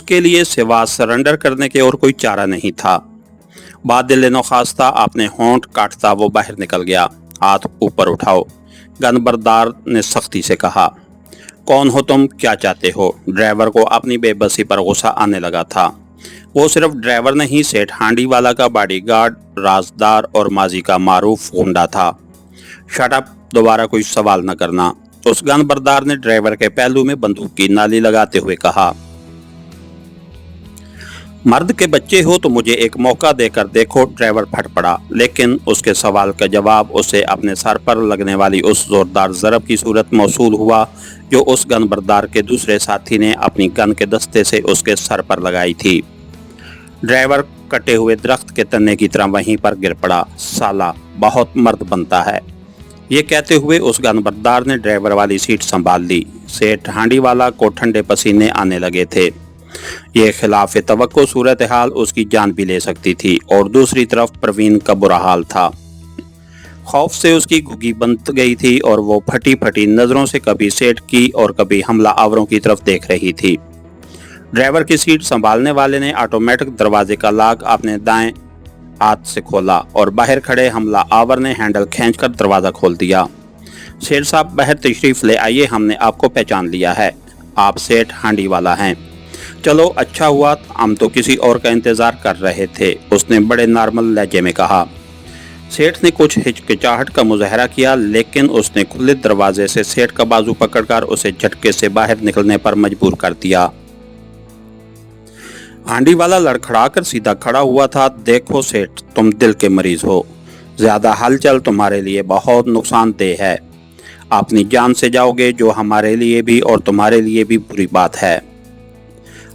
उसके लिए सिवा सरेंडर करने के और कोई चारा नहीं था। बादल नौखास्ता अपने होंठ काटता वो बाहर निकल गया। हाथ ऊपर उठाओ, गनबरदार ने सख्ती से कहा। कौन हो तुम, क्या चाहते हो? ड्राइवर को अपनी बेबसी पर गुस्सा आने लगा था। वो सिर्फ ड्राइवर नहीं, सेठ हांडीवाला का बॉडीगार्ड, राजदार और माजी का मारूफ गुंडा था। शट अप, दोबारा कोई सवाल न करना, उस गनबरदार ने ड्राइवर के पहलू में बंदूक की नाली लगाते हुए कहा। मर्द के बच्चे हो तो मुझे एक मौका देकर देखो, ड्राइवर फट पड़ा, लेकिन उसके सवाल का जवाब उसे अपने सर पर लगने वाली उस जोरदार ज़रब की सूरत मौसूल हुआ जो उस गनबरदार के दूसरे साथी ने अपनी गन के दस्ते से उसके सर पर लगाई थी। ड्राइवर कटे हुए दरख्त के तने की तरह वहीं पर गिर पड़ा। साला बहुत मर्द बनता है। ये कहते हुए उस गनबरदार ने ड्राइवर वाली सीट संभाल ली। सेठ हांडीवाला को ठंडे पसीने आने लगे थे। ये खिलाफ तवक्को सूरत हाल उसकी जान भी ले सकती थी और दूसरी तरफ परवीन का बुरा हाल था। खौफ से उसकी घुगी बंद गई थी और वो फटी फटी नजरों से कभी सेठ की और कभी हमला आवरों की तरफ देख रही थी। ड्राइवर की सीट संभालने वाले ने ऑटोमेटिक दरवाजे का लॉक अपने दाएं हाथ से खोला और बाहर खड़े हमला आवर ने हैंडल खींचकर दरवाजा खोल दिया। सेठ साहब बाहर तशरीफ ले आइए, हमने आपको पहचान लिया है, आप सेठ हांडीवाला हैं। चलो अच्छा हुआ, हम तो किसी और का इंतजार कर रहे थे, उसने बड़े नॉर्मल लहजे में कहा। सेठ ने कुछ हिचकिचाहट का मुजाहरा किया, लेकिन उसने खुले दरवाजे से सेठ का बाजू पकड़कर उसे झटके से बाहर निकलने पर मजबूर कर दिया। हांडीवाला लड़खड़ाकर सीधा खड़ा हुआ था। देखो सेठ, तुम दिल के मरीज हो, ज्यादा हलचल तुम्हारे लिए बहुत नुकसानदेह है। अपनी जान से जाओगे, जो हमारे लिए भी और तुम्हारे लिए भी बुरी बात है।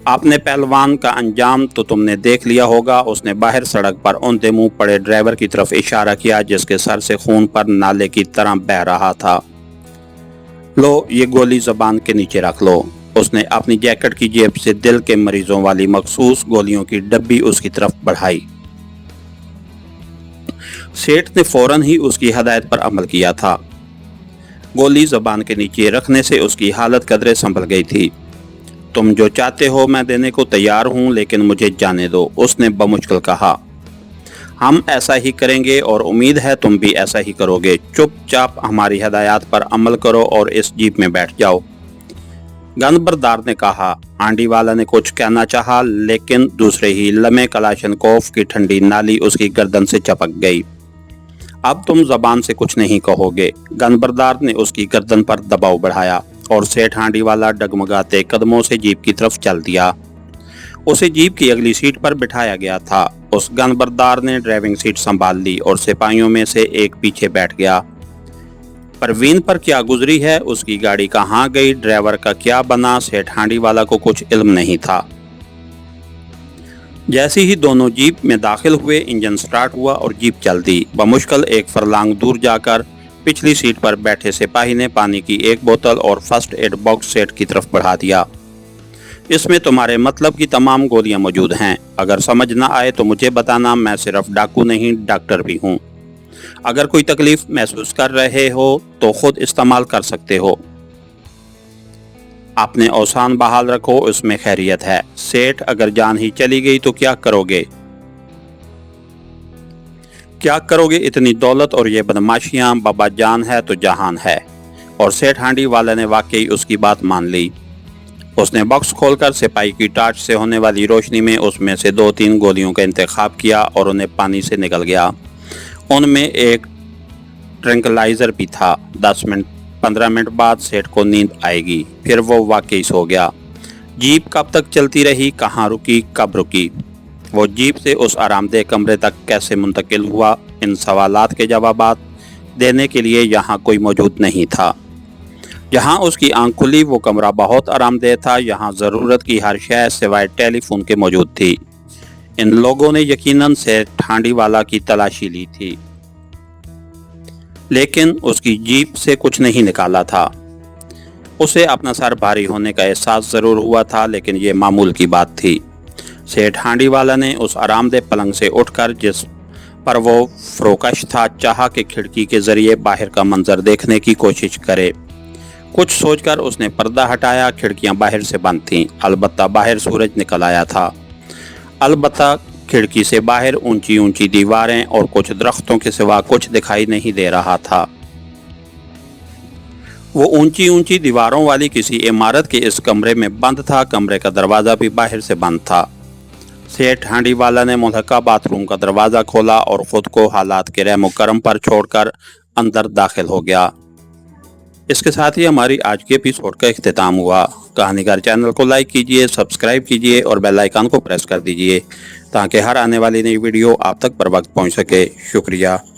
आपने पहलवान का अंजाम तो तुमने देख लिया होगा। उसने बाहर सड़क पर औंधे मुंह पड़े ड्राइवर की तरफ इशारा किया जिसके सर से खून पर नाले की तरह बह रहा था। लो, ये गोली जबान के नीचे रख लो। उसने अपनी जैकेट की जेब से दिल के मरीजों वाली मखसूस गोलियों की डब्बी उसकी तरफ बढ़ाई। सेठ ने फौरन ही उसकी हदायत पर अमल किया था। गोली जबान के नीचे रखने से उसकी हालत कदरे संभल गई थी। तुम जो चाहते हो मैं देने को तैयार हूं, लेकिन मुझे जाने दो, उसने बमुश्किल कहा। हम ऐसा ही करेंगे और उम्मीद है तुम भी ऐसा ही करोगे। चुपचाप हमारी हिदायत पर अमल करो और इस जीप में बैठ जाओ, गनबरदार ने कहा। हांडीवाला ने कुछ कहना चाहा, लेकिन दूसरे ही लम्हे कलाशनकोफ की ठंडी नाली उसकी गर्दन से चपक गई। अब तुम जबान से कुछ नहीं कहोगे। गनबरदार ने उसकी गर्दन पर दबाव बढ़ाया और सेठ हांडीवाला डगमगाते कदमों से जीप की तरफ चल दिया। उसे जीप की अगली सीट पर बिठाया गया था। उस गनबरदार ने ड्राइविंग सीट संभाल ली और सिपाहियों में से एक पीछे बैठ गया। परवीन पर क्या गुजरी है, उसकी गाड़ी कहाँ गई, ड्राइवर का क्या बना, सेठ हांडीवाला को कुछ इल्म नहीं था। जैसे ही दोनों जीप में दाखिल हुए, इंजन स्टार्ट हुआ और जीप चल दी। बमुश्किल एक फरलांग दूर जाकर पिछली सीट पर बैठे सिपाही ने पानी की एक बोतल और फर्स्ट एड बॉक्स सेठ की तरफ बढ़ा दिया। इसमें तुम्हारे मतलब की तमाम गोलियां मौजूद हैं। अगर समझ ना आए तो मुझे बताना, मैं सिर्फ डाकू नहीं डॉक्टर भी हूँ। अगर कोई तकलीफ महसूस कर रहे हो तो खुद इस्तेमाल कर सकते हो। अपने औसान बहाल रखो, उसमें खैरियत है। सेठ, अगर जान ही चली गई तो क्या करोगे? क्या करोगे? इतनी दौलत और ये बदमाशियां, बाबा जान है तो जहान है। और सेठ हांडीवाला ने वाकई उसकी बात मान ली। उसने बॉक्स खोलकर सिपाही की टार्च से होने वाली रोशनी में उसमें से 2-3 गोलियों का इंतखाब किया और उन्हें पानी से निकल गया। उनमें एक ट्रैंक्विलाइजर भी था। 10-15 मिनट बाद सेठ को नींद आएगी, फिर वो वाकई सो गया। जीप कब तक चलती रही, कहाँ रुकी, कब रुकी, वो जीप से उस आरामदेह कमरे तक कैसे मुंतकिल हुआ, इन सवालात के जवाबात देने के लिए यहाँ कोई मौजूद नहीं था। जहाँ उसकी आंख खुली वो कमरा बहुत आरामदेह था। यहाँ ज़रूरत की हर शय सिवाय टेलीफोन के मौजूद थी। इन लोगों ने यकीनन सेठ हांडीवाला की तलाशी ली थी, लेकिन उसकी जीप से कुछ नहीं निकाला था। उसे अपना सर भारी होने का एहसास ज़रूर हुआ था, लेकिन ये मामूल की बात थी। सेठ हांडीवाला ने उस आरामदेह पलंग से उठकर, जिस पर वो फरोकश था, चाहा कि खिड़की के जरिए बाहर का मंजर देखने की कोशिश करे। کچھ سوچ کر اس نے پردہ ہٹایا۔ کھڑکیاں باہر سے بند تھیں، البتہ باہر سورج نکل آیا تھا۔ البتہ کھڑکی سے باہر اونچی اونچی دیواریں اور کچھ درختوں کے سوا کچھ دکھائی نہیں دے رہا تھا۔ وہ اونچی اونچی دیواروں والی کسی عمارت کے اس کمرے میں بند تھا۔ کمرے کا دروازہ بھی باہر سے بند تھا۔ سیٹھ ہانڈی والا نے ملحقہ باتھ روم کا دروازہ کھولا اور خود کو حالات کے رحم و کرم پر چھوڑ کر اندر داخل ہو گیا۔ اس کے ساتھ ہی ہماری آج کے ایپیسوڈ کا اختتام ہوا۔ کہانی گار چینل کو لائک کیجئے، سبسکرائب کیجئے اور بیل آئیکن کو پریس کر دیجئے تاکہ ہر آنے والی نئی ویڈیو آپ تک بر وقت پہنچ سکے۔ شکریہ۔